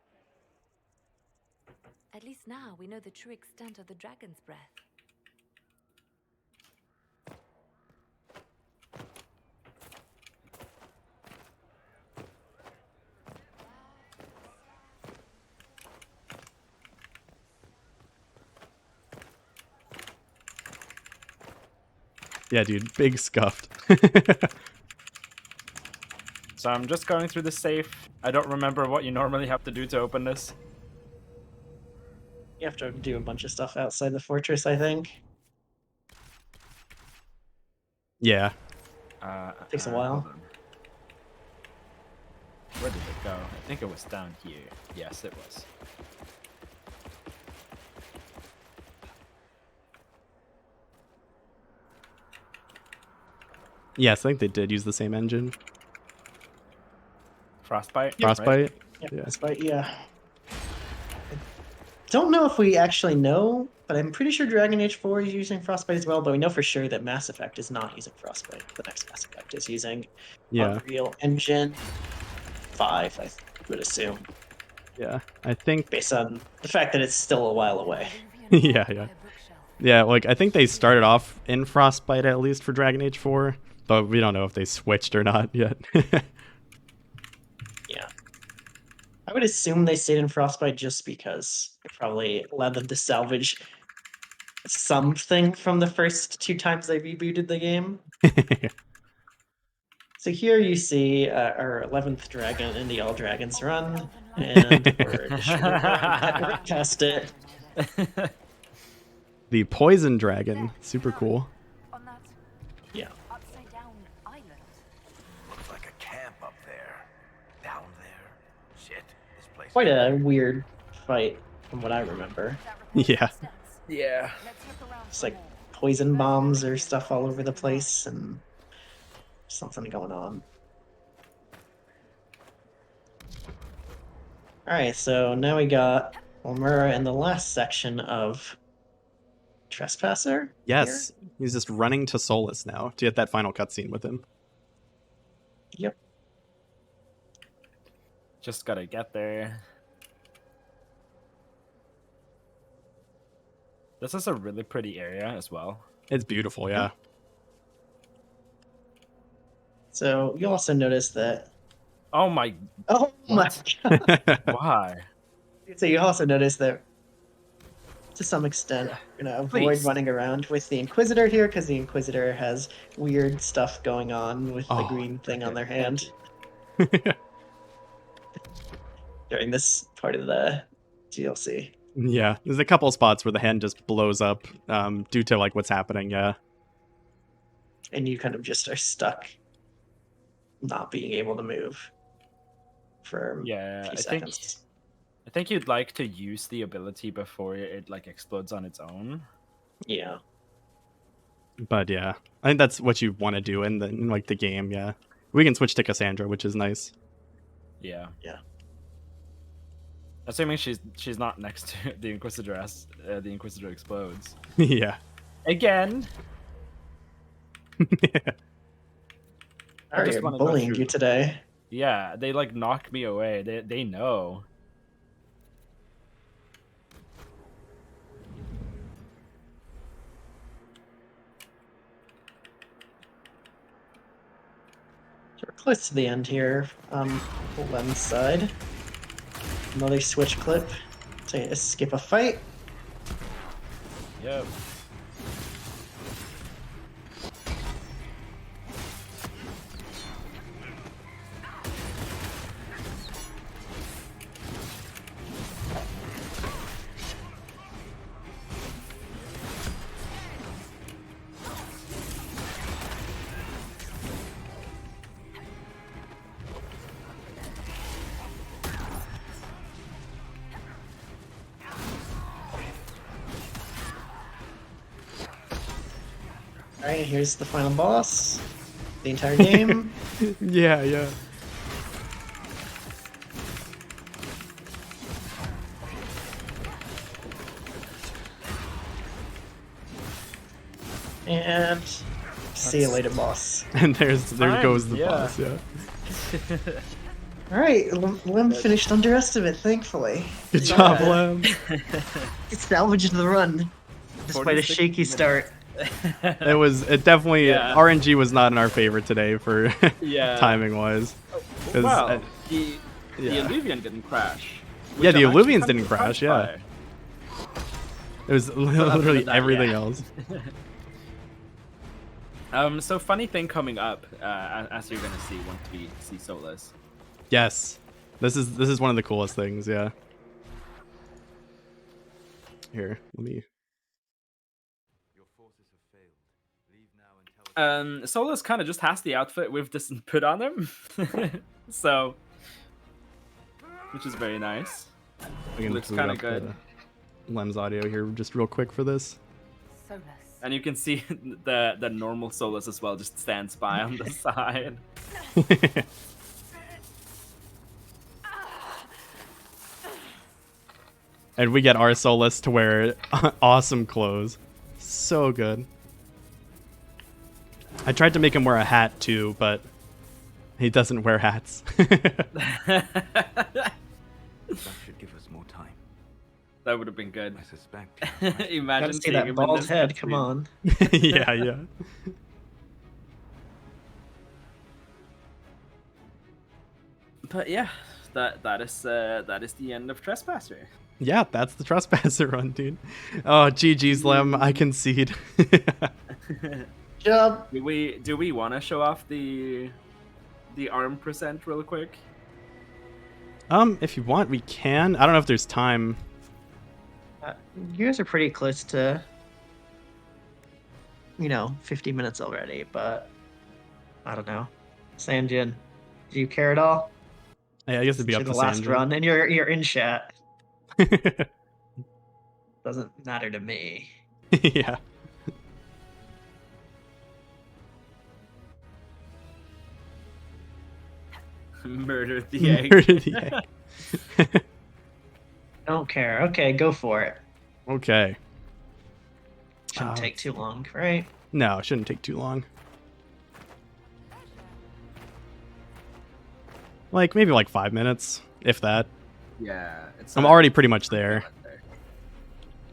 G: At least now we know the true extent of the dragon's breath.
C: Yeah, dude, big scuffed.
A: So I'm just going through the safe. I don't remember what you normally have to do to open this.
B: You have to do a bunch of stuff outside the fortress, I think.
C: Yeah.
B: Takes a while.
A: Hold on. Where did it go? I think it was down here. Yes, it was.
C: Yes, I think they did use the same engine.
A: Frostbite?
C: Frostbite.
A: Right?
B: Yeah,
C: Yeah.
B: that's right. Yeah. I don't know if we actually know, but I'm pretty sure Dragon Age 4 is using Frostbite as well. But we know for sure that Mass Effect is not using Frostbite. The next Mass Effect is using
C: Yeah.
B: Unreal Engine 5, I would assume,
C: Yeah. I think.
B: based on the fact that it's still a while away.
C: Yeah. Yeah, like I think they started off in Frostbite at least for Dragon Age 4, but we don't know if they switched or not yet.
B: Yeah. I would assume they stayed in Frostbite just because it probably allowed them to salvage something from the first 2 times they rebooted the game. So here you see our 11th dragon in the All Dragons run, and we're just gonna test it.
C: The Poison Dragon, super cool.
D: On that
B: Yeah.
D: upside down island.
F: Looks like a camp up there. Down there. Shit, this place.
B: Quite a weird fight from what I remember.
D: That reports
C: Yeah.
D: steps.
A: Yeah.
D: Let's look around
B: It's
D: for
B: like
D: more.
B: poison bombs or stuff all over the place and something going on. Alright, so now we got Lemuura in the last section of Trespasser.
C: Yes, he's just running to Solus now to get that final cutscene with him.
B: Yep.
A: Just gotta get there. This is a really pretty area as well.
C: It's beautiful, yeah.
B: So you also notice that.
A: Oh my...
B: Oh my
A: What?
B: god!
A: Why?
B: So you also notice that, to some extent, you're gonna avoid
A: Please.
B: running around with the Inquisitor here because the Inquisitor has weird stuff going on with the
C: Oh,
B: green thing on their hand during this part of the DLC.
C: Yeah, there's a couple spots where the hand just blows up due to like what's happening, yeah.
B: And you kind of just are stuck not being able to move for
A: Yeah,
B: a few
A: I
B: seconds.
A: think you'd like to use the ability before it like explodes on its own.
B: Yeah.
C: But yeah, I think that's what you want to do in like the game, yeah. We can switch to Cassandra, which is nice.
A: Yeah.
B: Yeah.
A: Assuming she's not next to the Inquisitor as the Inquisitor explodes.
C: Yeah.
A: Again. I just
E: Sorry,
A: wanna
E: I'm
A: go
E: bullying
A: through-
E: you today.
A: Yeah, they like knock me away. They know.
E: So we're close to the end here. The lens side. Another switch clip to escape a fight.
A: Yep.
E: Alright, here's the final boss. The entire game.
C: Yeah, yeah.
E: And see you later, boss.
C: And there
A: Fine,
C: goes the
A: yeah.
C: boss, yeah.
E: Alright, Lem finished under estimate, thankfully.
C: Good job, Lem.
E: It salvaged the run, despite a
A: 46
E: shaky
A: minutes.
E: start.
C: It definitely,
A: Yeah.
C: RNG was not in our favor today for
A: Yeah.
C: timing wise. 'Cause,
A: Well, the
C: yeah.
A: Illuvian didn't crash.
C: Yeah,
A: which
C: the
A: I'm actually
C: Illuvians
A: kind
C: didn't
A: of
C: crash,
A: surprised
C: yeah.
A: by.
C: It was
A: other
C: literally
A: than that,
C: everything
A: yeah.
C: else.
A: So funny thing coming up, as you're gonna see once we see Solus.
C: Yes. This is one of the coolest things, yeah. Here, let me
A: Solus kind of just has the outfit we've just put on him, so which is very nice.
C: I can
A: Looks
C: boot
A: kinda
C: up
A: good.
C: the Lem's audio here just real quick for this.
D: Solus.
A: And you can see the normal Solus as well, just stands by on the side.
C: And we get our Solus to wear awesome clothes. So good. I tried to make him wear a hat too, but he doesn't wear hats.
F: That should give us more time.
A: That would have been good.
F: I suspect.
A: Imagine
E: Gotta see
A: seeing
E: that
A: him in
E: bald
A: this
E: head,
A: cutscene.
E: come on.
C: Yeah, yeah.
A: But yeah, that is the end of Trespasser.
C: Yeah, that's the Trespasser run, dude. Oh, GG's, Lem. I concede.
E: Job.
A: Do we want to show off the arm percent real quick?
C: If you want, we can. I don't know if there's time.
E: You guys are pretty close to, 50 minutes already, but I don't know. Sanjin, do you care at all?
C: Yeah, I guess it'd be
E: You're
C: up
E: the
C: to
E: last
C: Sandra.
E: run, and you're in chat. Doesn't matter to me.
C: Yeah.
A: Murder the egg.
C: Murder the egg.
E: Don't care. Okay, go for it.
C: Okay.
E: Shouldn't take too long, right?
C: No, it shouldn't take too long. Like, maybe like 5 minutes, if that.
A: Yeah, it's
C: I'm already pretty much there.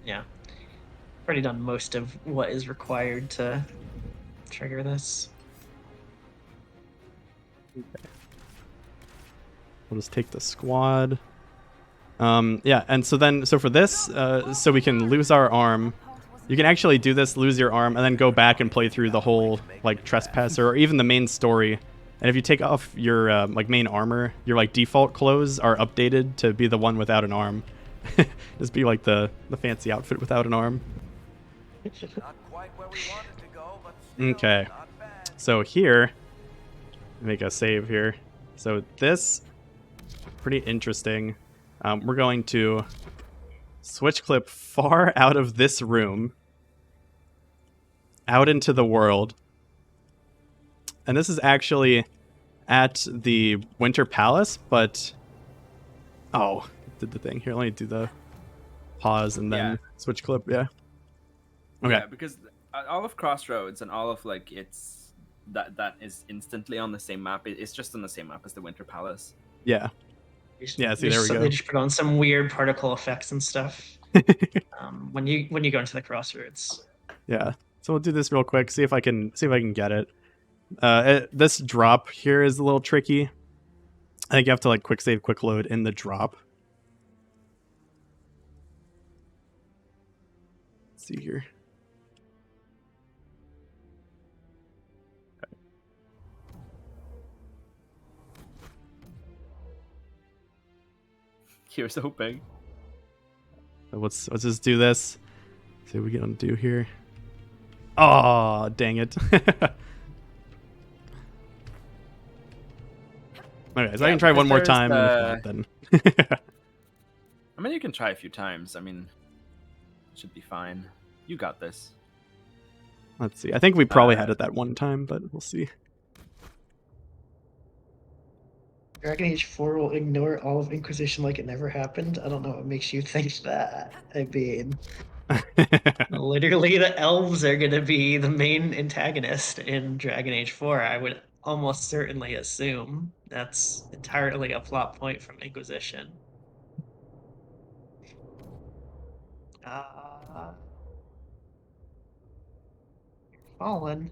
E: Yeah. Already done most of what is required to trigger this.
C: We'll just take the squad. Yeah, and so for this, so we can lose our arm. You can actually do this, lose your arm, and then go back and play through the whole, like, Trespasser, or even the main story. And if you take off your, main armor, your, default clothes are updated to be the one without an arm. Just be, the fancy outfit without an arm.
F: Not quite where we wanted to go, but still
C: Okay.
F: not bad.
C: So here, make a save here. So this, pretty interesting. We're going to switch clip far out of this room, out into the world. And this is actually at the Winter Palace, but Oh, did the thing. Here, let me do the pause and then switch clip. Yeah. Okay.
A: Yeah, because all of Crossroads and all of like that is instantly on the same map. It's just on the same map as the Winter Palace.
C: Yeah. Yeah. See, there we go.
B: They just put on some weird particle effects and stuff. When you go into the Crossroads.
C: Yeah. So we'll do this real quick. See if I can get it. This drop here is a little tricky. I think you have to like quick save, quick load in the drop. Let's see here.
A: Here's hoping.
C: Let's just do this. See what we can do here. Oh, dang it. Okay, so I can try one more time. And if not, then.
A: I mean, you can try a few times. I mean, it should be fine. You got this.
C: Let's see. I think we probably had it that one time, but we'll see.
E: Dragon Age 4 will ignore all of Inquisition like it never happened. I don't know what makes you think that. I mean,
B: literally, the elves are going to be the main antagonist in Dragon Age 4. I would almost certainly assume that's entirely a plot point from Inquisition. Fallen.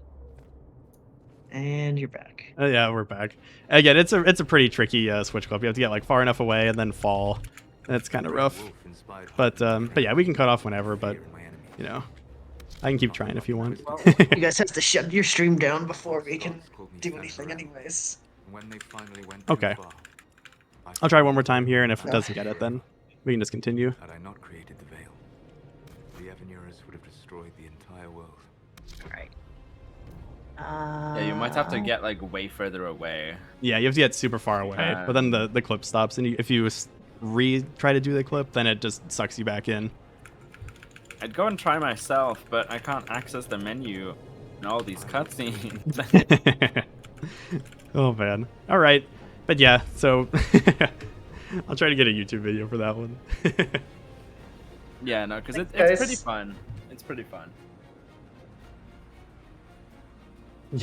B: And you're back.
C: Yeah, we're back. Again, it's a pretty tricky switch clip. You have to get like far enough away and then fall. That's kind of rough. But yeah, we can cut off whenever. But you know, I can keep trying if you want.
E: you guys have to shut your stream down before we can do anything, anyways.
C: Okay. I'll try one more time here, and if it doesn't get it, then we can just continue.
F: Had I not created the veil, the Avenuras would have destroyed the entire world.
B: Right.
A: Yeah, you might have to get like way further away.
C: Yeah, you have to get super far away, but then the clip stops, and if you try to do the clip, then it just sucks you back in.
A: I'd go and try myself, but I can't access the menu and all these cutscenes.
C: Oh man. All right, but yeah, so I'll try to get a YouTube video for that one.
A: Yeah, no, because it's pretty fun. It's pretty fun.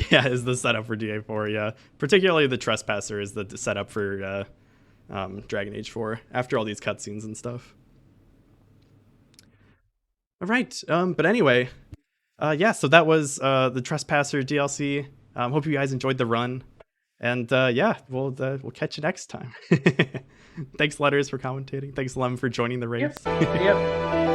C: Yeah, is the setup for DA4, yeah. Particularly the Trespasser is the setup for Dragon Age 4, after all these cutscenes and stuff. All right, but anyway, yeah, so that was the Trespasser DLC. Hope you guys enjoyed the run. And yeah, we'll catch you next time. Thanks, Letters, for commentating. Thanks, Lem, for joining the race.
B: Yep.